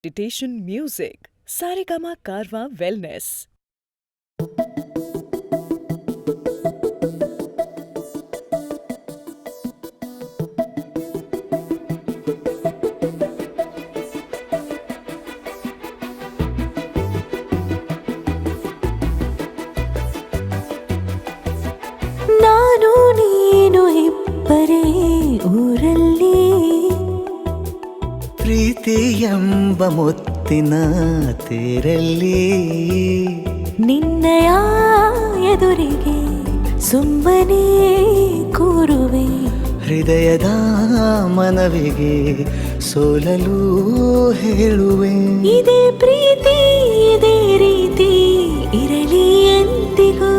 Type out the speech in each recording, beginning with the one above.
Meditation music Saregama Carvaan wellness. ನಾನು ನೀನು ಇಬ್ಬರೇ ಊರಲ್ಲಿ, ಪ್ರೀತಿ ಎಂಬ ಮುತ್ತಿನ ತೇರಲ್ಲಿ, ನಿನ್ನಯ ಎದುರಿಗೆ ಸುಮ್ಮನೆ ಕೂರುವೆ. ಹೃದಯದ ಮನವಿಗೆ ಸೋಲಲು ಹೇಳುವೆ. ಇದೇ ಪ್ರೀತಿ ಇದೇ ರೀತಿ ಇರಲಿ ಎಂದಿಗೂ.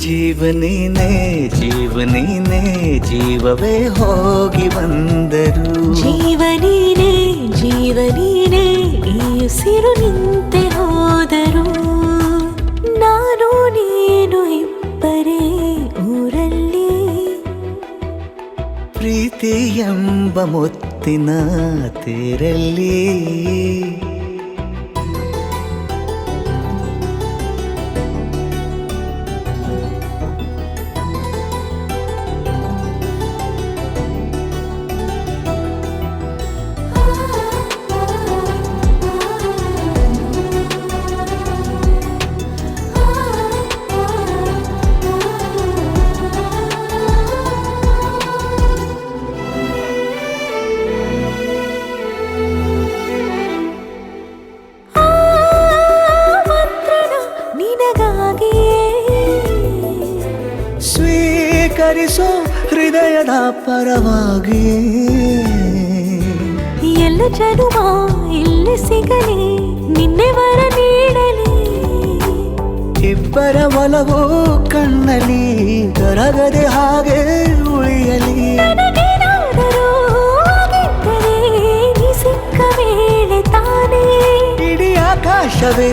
ಜೀವನೇನೆ ಜೀವನೇನೆ ಜೀವವೇ ಹೋಗಿ ಬಂದರು. ಜೀವನೀನೇ ಜೀವನೀನೇ ಈ ಉಸಿರು ನಿಂತೆ ಹೋದರು. ನಾನು ನೀನು ಇಬ್ಬರೇ ಊರಲ್ಲಿ, ಪ್ರೀತಿ ಎಂಬ ಮುತ್ತಿನ ತೇರಲ್ಲಿ. ಸ್ವೀಕರಿಸೋ ಹೃದಯದ ಪರವಾಗಿ, ಎಲ್ಲ ಜನುಮ ಇಲ್ಲಿ ಸಿಗಲಿ, ನಿನ್ನೆ ವರ ನೀಡಲಿ. ಇಬ್ಬರ ಒಲವು ಕಣ್ಣಲ್ಲಿ ಕರಗದೆ ಹಾಗೆ ಉಳಿಯಲಿ. ನನಗೇನಾದರೂ ಆಗಿದ್ದರೆ ನೀ ಸಿಕ್ಕ ವೇಳೆ ತಾನೇ ಇಡೀ ಆಕಾಶವೇ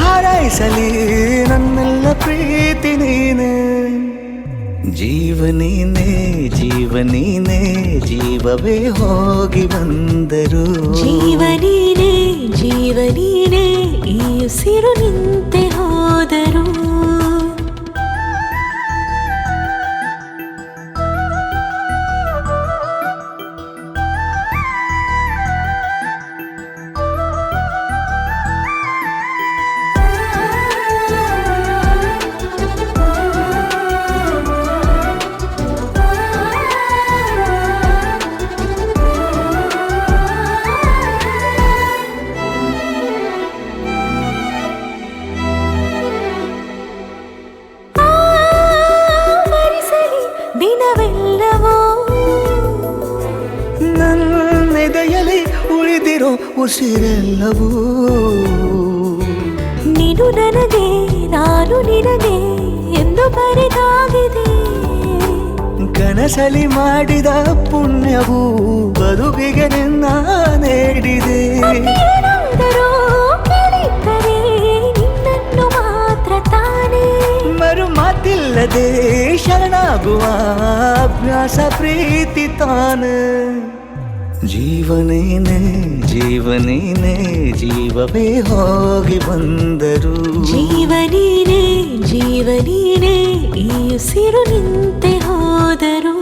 ಹಾರೈಸಲಿ ನನ್ನೆಲ್ಲ ಪ್ರೀತಿ ನೀನೆ. ಜೀವನೀನೇ ಜೀವನೀನೇ ಜೀವವೇ ಹೋಗಿ ಬಂದರು. ಜೀವನೀನೇ ಜೀವನೀನೇ ಈ ಉಸಿರು ನಿಂತೆ ಹೋದರು. ದಿನವೆಲ್ಲವೋ ನನ್ನೆದೆಯಲ್ಲಿ ಉಳಿದಿರೋ ಉಸಿರೆಲ್ಲವೂ, ನೀನು ನನಗೆ ನಾನು ನಿನಗೆ ಎಂದು ಬರೆದಾಗಿದೆ. ಕನಸಲಿ ಮಾಡಿದ ಪುಣ್ಯವು ಬದುಕಿಗೆ ನಿನ್ನ ನೀಡಿದೆ. ಏನಾದರೂ ಕೇಳಿದ್ದರೆ ನಿನ್ನನ್ನು ಮಾತ್ರ ತಾನೇ, ಮರು ಮಾತಿಲ್ಲದೆ ಶರಣಾಗುವ ಅಭ್ಯಾಸ ಪ್ರೀತಿ ತಾನೆ. ಜೀವನೇನೆ ಜೀವನೇನೆ ಜೀವವೇ ಹೋಗಿ ಬಂದರು. ಜೀವನೀನೇ ಜೀವನೀನೇ ಈ ಉಸಿರು ನಿಂತೆ ಹೋದರು.